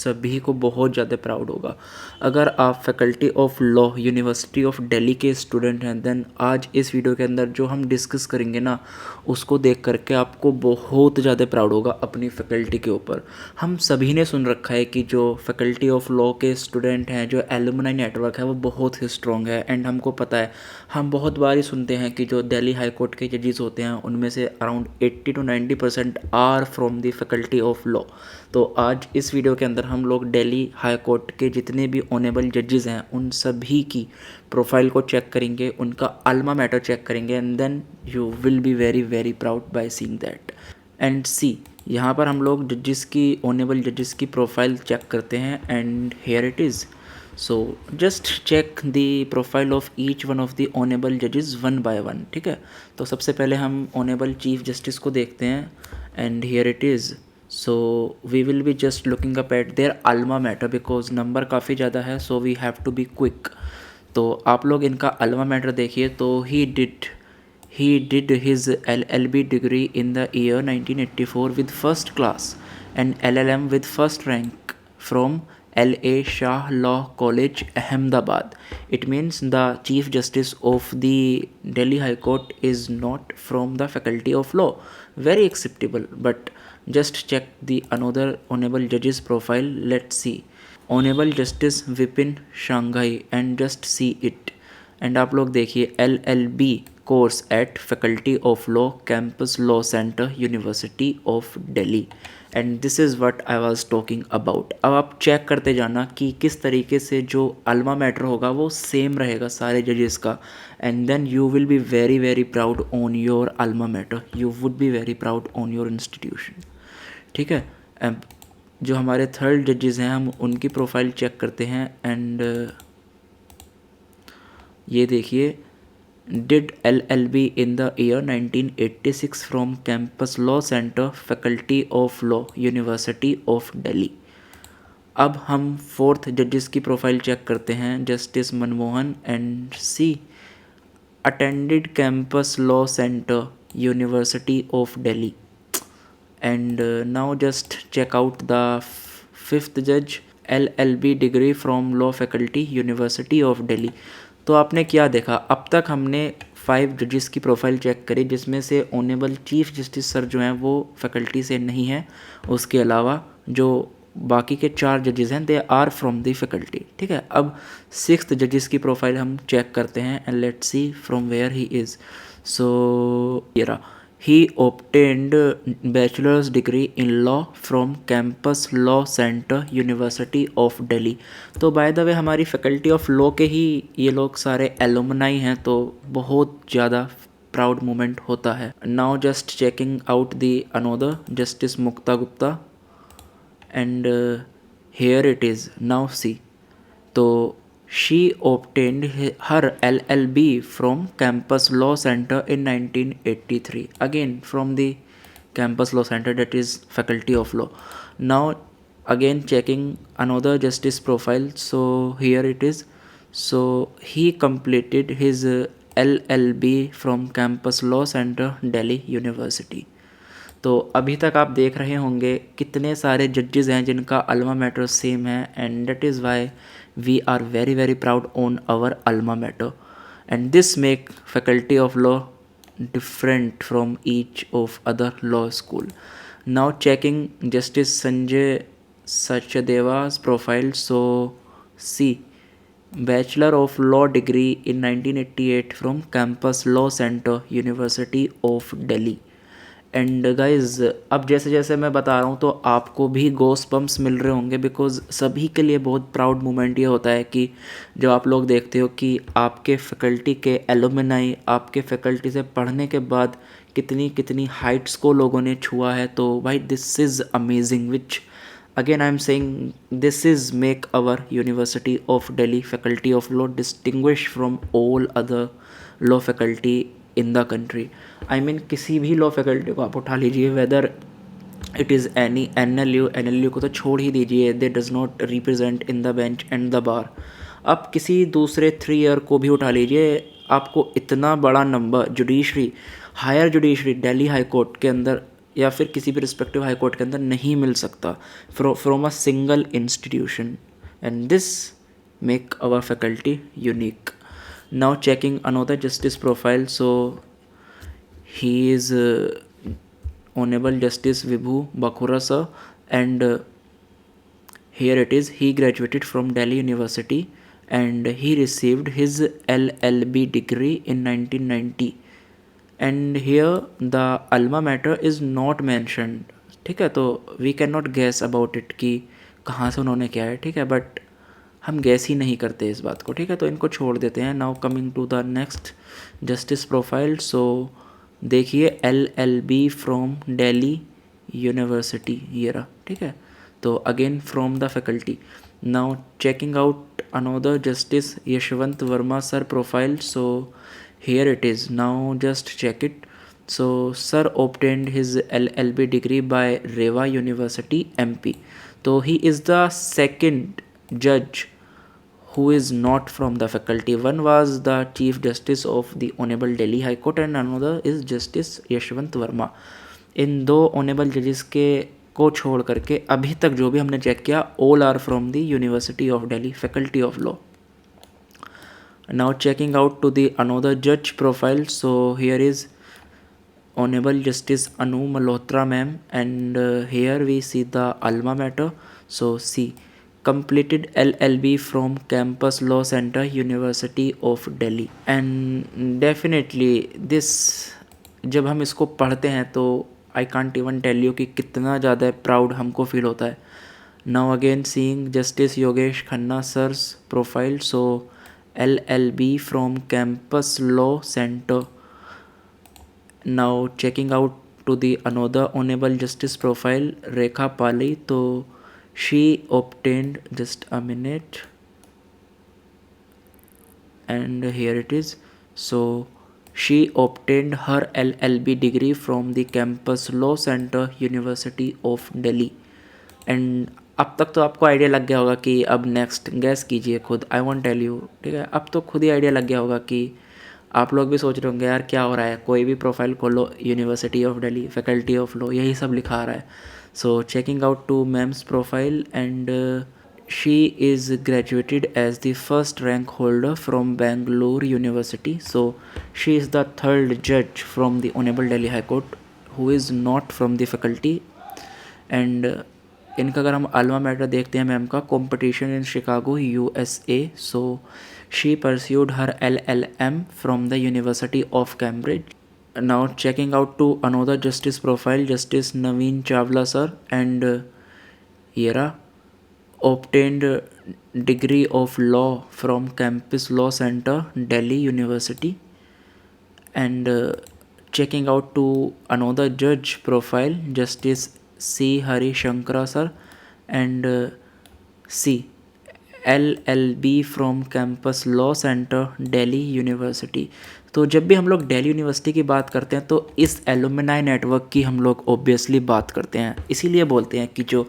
सभी को बहुत ज़्यादा प्राउड होगा। अगर आप faculty of law university of Delhi के स्टूडेंट हैं, देन आज इस वीडियो के अंदर जो हम डिस्कस करेंगे ना, उसको देख करके आपको बहुत ज़्यादा प्राउड होगा अपनी फैकल्टी के ऊपर। हम सभी ने सुन रखा है कि जो फैकल्टी ऑफ लॉ के स्टूडेंट हैं, जो एलुमनाई नेटवर्क है वो बहुत ही स्ट्रॉन्ग है। एंड हमको पता है, हम बहुत बार ही सुनते हैं कि जो दिल्ली हाई कोर्ट के जजेस होते हैं उनमें से around 80 to 90% are from the faculty of law. तो आज इस वीडियो के अंदर हम लोग दिल्ली हाई कोर्ट के जितने भी ऑनेबल जजेस हैं उन सभी की प्रोफाइल को चेक करेंगे, उनका अल्मा मैटर चेक करेंगे, and then you will be very very proud by seeing that. And see, यहाँ पर हम लोग जजेस की, ऑनेबल जजेस की प्रोफाइल चेक करते हैं, and here it is. So just check the profile of each one of the honourable जजेस वन बाय वन। ठीक है, तो सबसे पहले हम ऑनेबल चीफ जस्टिस को देखते हैं, and here it is. So we will be just looking up at their alma mater because number काफ़ी ज़्यादा है, so we have to be quick. तो आप लोग इनका अल्मा मैटर देखिए। तो he did his LLB degree in the year 1984 with first class and LLM with first rank from LA Shah Law College, Ahmedabad. It means the Chief Justice of the Delhi High Court is not from the Faculty of Law. Very acceptable, but just check the another Honorable Judge's profile. Let's see. Honorable Justice Vipin Shanghai, and just see it. And आप लोग देखिए LLB course eight faculty of law, campus law centre, university of Delhi. And this is what I was talking about. अब आप check करते जाना कि किस तरीके से जो अल्मा मैटर होगा वो सेम रहेगा सारे जजेस का, and then you will be very very proud on your alma mater, you would be very proud on your institution. ठीक है, अब जो हमारे थर्ड जजेस हैं हम उनकी प्रोफाइल चेक करते हैं, एंड ये देखिए, did LLB in the year 1986 from campus law centre, faculty of law, university of Delhi. अब हम फोर्थ जजेस की प्रोफाइल चेक करते हैं, justice Manmohan, and she attended campus law centre, university of Delhi. And now just check out the fifth जज, LLB degree from law faculty, university of Delhi. तो आपने क्या देखा, अब तक हमने 5 जजेस की प्रोफाइल चेक करी जिसमें से ऑनेबल चीफ जस्टिस सर जो हैं वो फैकल्टी से नहीं हैं, उसके अलावा जो बाकी के 4 जजेस हैं they are from the faculty. ठीक है, अब 6th जजेस की प्रोफाइल हम चेक करते हैं, and let's see from where he is. So he obtained bachelor's degree in law from campus law center, university of delhi। तो बाय द वे हमारी फैकल्टी ऑफ लॉ के ही ये लोग सारे एलुमनाई हैं, तो बहुत ज़्यादा प्राउड मोमेंट होता है। Now just checking out the another justice Mukta Gupta, and here it is. Now see, तो she obtained her LLB from Campus Law Center in 1983, again from the Campus Law Center, that is Faculty of Law. Now again checking another justice profile, so here it is. So he completed his LLB from Campus Law Center, Delhi University. तो अभी तक आप देख रहे होंगे कितने सारे जजेस हैं जिनका अल्मा मैटर सेम है, and that is why we are very very proud on our alma mater, and this make faculty of law different from each of other law school. Now checking justice Sanjay सचदेवा's profile, so see bachelor of law degree in 1988 from campus law centre, university of Delhi. And guys, अब जैसे जैसे मैं बता रहा हूँ तो आपको भी गोस बम्प्स मिल रहे होंगे, बिकॉज सभी के लिए बहुत प्राउड मोमेंट ये होता है कि जो आप लोग देखते हो कि आपके फैकल्टी के एलुमनाई आपके फैकल्टी से पढ़ने के बाद कितनी कितनी हाइट्स को लोगों ने छुआ है। तो भाई this is amazing, which again I am saying this is make our university of Delhi faculty of law distinguish from all other law faculty in the country. I mean किसी भी लॉ फैकल्टी को आप उठा लीजिए, whether it is any N L U को तो छोड़ ही दीजिए, they does not represent in the bench and the bar. आप किसी दूसरे 3 ईयर को भी उठा लीजिए, आपको इतना बड़ा number judiciary, higher judiciary Delhi high court के अंदर या फिर किसी भी रिस्पेक्टिव हाई कोर्ट के अंदर नहीं मिल सकता from a single institution, and this make our faculty unique. Now checking another justice profile, so he is Honorable Justice Vibhu Bakhura sir, and here it is, he graduated from Delhi University and he received his LLB degree in 1990, and here the alma mater is not mentioned. ठीक है, तो we cannot guess about it कि कहाँ से उन्होंने किया है. ठीक है, बट हम गैस ही नहीं करते इस बात को. ठीक है, तो इनको छोड़ देते हैं. Now coming to the next justice profile, so देखिए LLB फ्रॉम दिल्ली यूनिवर्सिटी ये रहा. ठीक है, तो again from the faculty. Now checking out another justice Yashwant Verma sir profile, so here it is, now just check it. So sir obtained his LLB degree by Rewa University MP. So he is the second judge who is not from the faculty. One was the Chief Justice of the Honorable Delhi High Court and another is Justice Yashwant Verma. इन दो honourable जजेस के को छोड़ करके अभी तक जो भी हमने चेक किया, all are from the university of Delhi faculty of law. Now checking out to the another judge profile, so here is Honorable Justice Anu Malhotra ma'am, and here we see the alma mater. So see, completed LLB from Campus Law Center, University of Delhi, and definitely this जब हम इसको पढ़ते हैं तो I can't even tell you कि कितना ज़्यादा proud हमको फील होता है. Now again seeing Justice Yogesh Khanna sir's profile, so LLB from Campus Law Center. Now checking out to the another Honorable Justice profile, Rekha Pali. So she obtained, just a minute, and here it is. So she obtained her LLB degree from the Campus Law Center, University of Delhi. And अब तक तो आपको idea लग गया होगा कि अब next guess कीजिए खुद. I won't tell you. ठीक है, अब तो खुद ही आइडिया लग गया होगा कि आप लोग भी सोच रहे होंगे यार क्या हो रहा है. कोई भी प्रोफाइल खोलो, university of Delhi faculty of law, यही सब लिखा आ रहा है. So checking out to ma'am's profile, and she is graduated as the first rank holder from Bengaluru university. So she is the third जज from the honourable Delhi high court who is not from the faculty. And इनका अगर हम alma mater देखते हैं ma'am का, competition in Chicago USA. So she pursued her LLM from the university of Cambridge. Now checking out to another justice profile, justice Naveen Chawla sir, and येरा obtained degree of law from Campus Law Center, Delhi University. And checking out to another judge profile, Justice C Hari Shankara sir, and C LLB from Campus Law Center, Delhi University. तो जब भी हम लोग Delhi university की बात करते हैं तो इस एलुमनाई नेटवर्क की हम लोग ऑब्वियसली बात करते हैं. इसीलिए बोलते हैं कि जो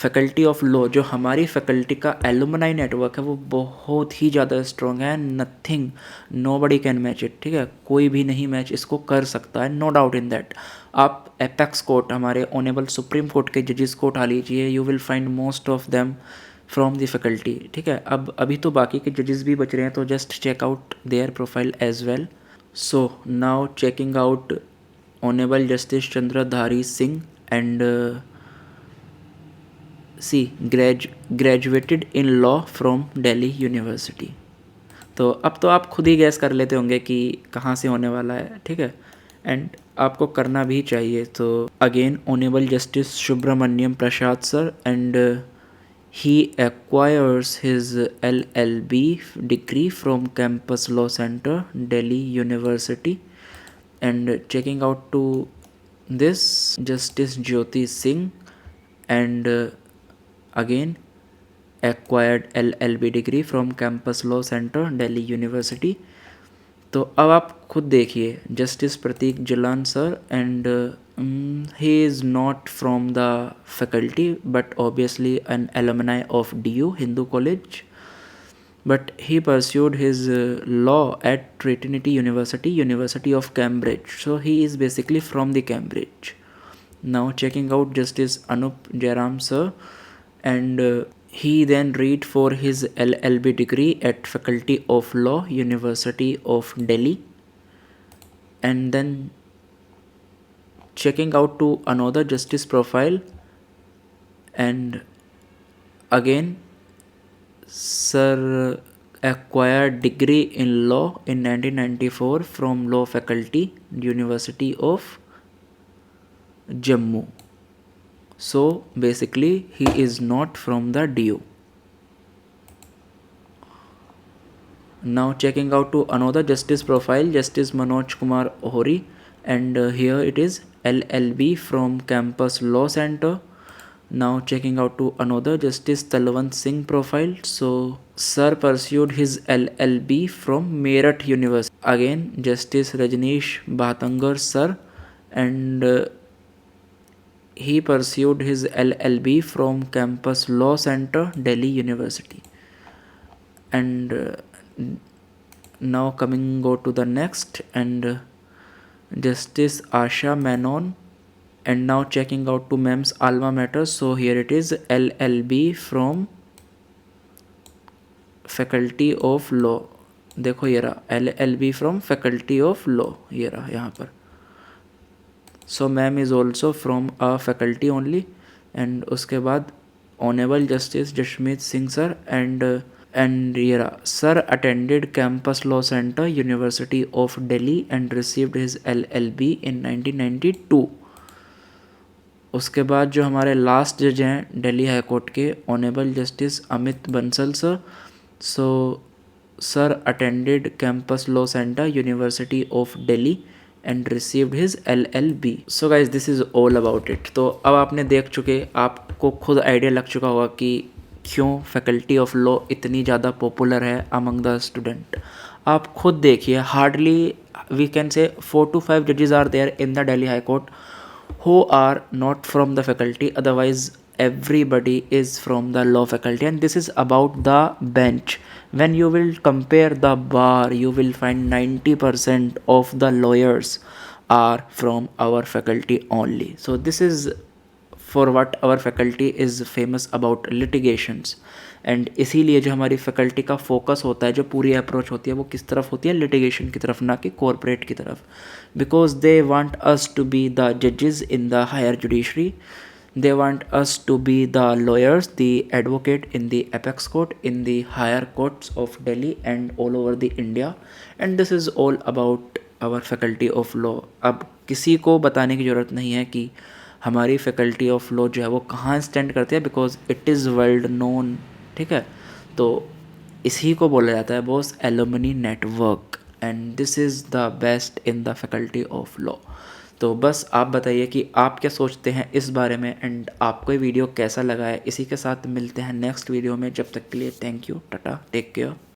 फैकल्टी ऑफ लॉ, जो हमारी फैकल्टी का एलुमनाई नेटवर्क है, वो बहुत ही ज़्यादा स्ट्रॉन्ग है. Nothing, nobody can match it. ठीक है, कोई भी नहीं मैच इसको कर सकता है, नो डाउट इन दैट. आप एपेक्स कोर्ट, हमारे ऑनेबल सुप्रीम कोर्ट के जजेस को उठा लीजिए, you will find most of them from the faculty. ठीक है, अब अभी तो बाकी के जजेस भी बच रहे हैं, तो just check out their profile as well. So now checking out honourable justice Chandradhari Singh, and she graduated in law from Delhi university. तो अब तो आप खुद ही गैस कर लेते होंगे कि कहाँ से होने वाला है. ठीक है, एंड आपको करना भी चाहिए. तो again honourable justice Subramaniam Prasad sir, and he acquires his LLB degree from Campus Law Center, Delhi University. And checking out to this, Justice Jyoti Singh, and again acquired LLB degree from Campus Law Center, Delhi University. तो अब आप खुद देखिए, justice Prateek Jalan sir, and he is not from the faculty but obviously an alumni of DU Hindu College, but he pursued his law at Trinity University, University of Cambridge. So he is basically from the Cambridge. Now checking out Justice Anup Jairam sir, and he then read for his LLB degree at Faculty of Law, University of Delhi, and then checking out to another justice profile, and again sir acquired degree in law in 1994 from Law Faculty, University of Jammu. So basically he is not from the DU. Now checking out to another justice profile, Justice Manoj Kumar Ohri, and here it is LLB from Campus Law Center. Now checking out to another Justice Talwant Singh profile. So sir pursued his LLB from Meerut University. Again Justice Rajneesh Bhatangar sir, and he pursued his LLB from Campus Law Center, Delhi University. And now go to the next, and Justice Asha Menon, and now checking out to MEM's alma mater. So here it is LLB from Faculty of Law. देखो ये रहा LLB from Faculty of Law, ये रहा यहाँ पर. So ma'am is also from a faculty only. And उसके बाद Honorable Justice Jashmeet Singh sir, and yeah, sir attended Campus Law Center, University of Delhi, and received his LLB in 1992. उसके बाद जो हमारे लास्ट जज हैं दिल्ली हाई कोर्ट के, honourable justice Amit Bansal sir. So sir attended campus law centre, university of Delhi, and received his LLB. So guys this is all about it. तो अब आपने देख चुके, आपको खुद आइडिया लग चुका होगा कि क्यों फैकल्टी ऑफ लॉ इतनी ज़्यादा पॉपुलर है अमंग द स्टूडेंट. आप खुद देखिए, hardly we can say 4 to 5 जजेस are there in the Delhi high court who are not from the faculty, otherwise everybody is from the law faculty. And this is about the bench. When you will compare the bar, you will find 90% of the lawyers are from our faculty only. So this is for what our faculty is famous about, litigations. And इसीलिए जो हमारी faculty का focus होता है, जो पूरी approach होती है, वो किस तरफ होती है, लिटिगेशन की तरफ, ना कि कॉरपोरेट की तरफ. Because they want us to be the जजेस in the higher judiciary, they want us to be the lawyers, the advocate in the apex court, in the higher courts of Delhi and all over the India. And this is all about our faculty of law. अब किसी को बताने की ज़रूरत नहीं है कि हमारी फैकल्टी ऑफ लॉ जो है वो कहाँ स्टैंड करती है, because it is world known. ठीक है, तो इसी को बोला जाता है boss alumni network, and this is the best in the faculty of law. तो बस आप बताइए कि आप क्या सोचते हैं इस बारे में, एंड आपको ये वीडियो कैसा लगा है. इसी के साथ मिलते हैं नेक्स्ट वीडियो में. जब तक के लिए thank you, tata, take care.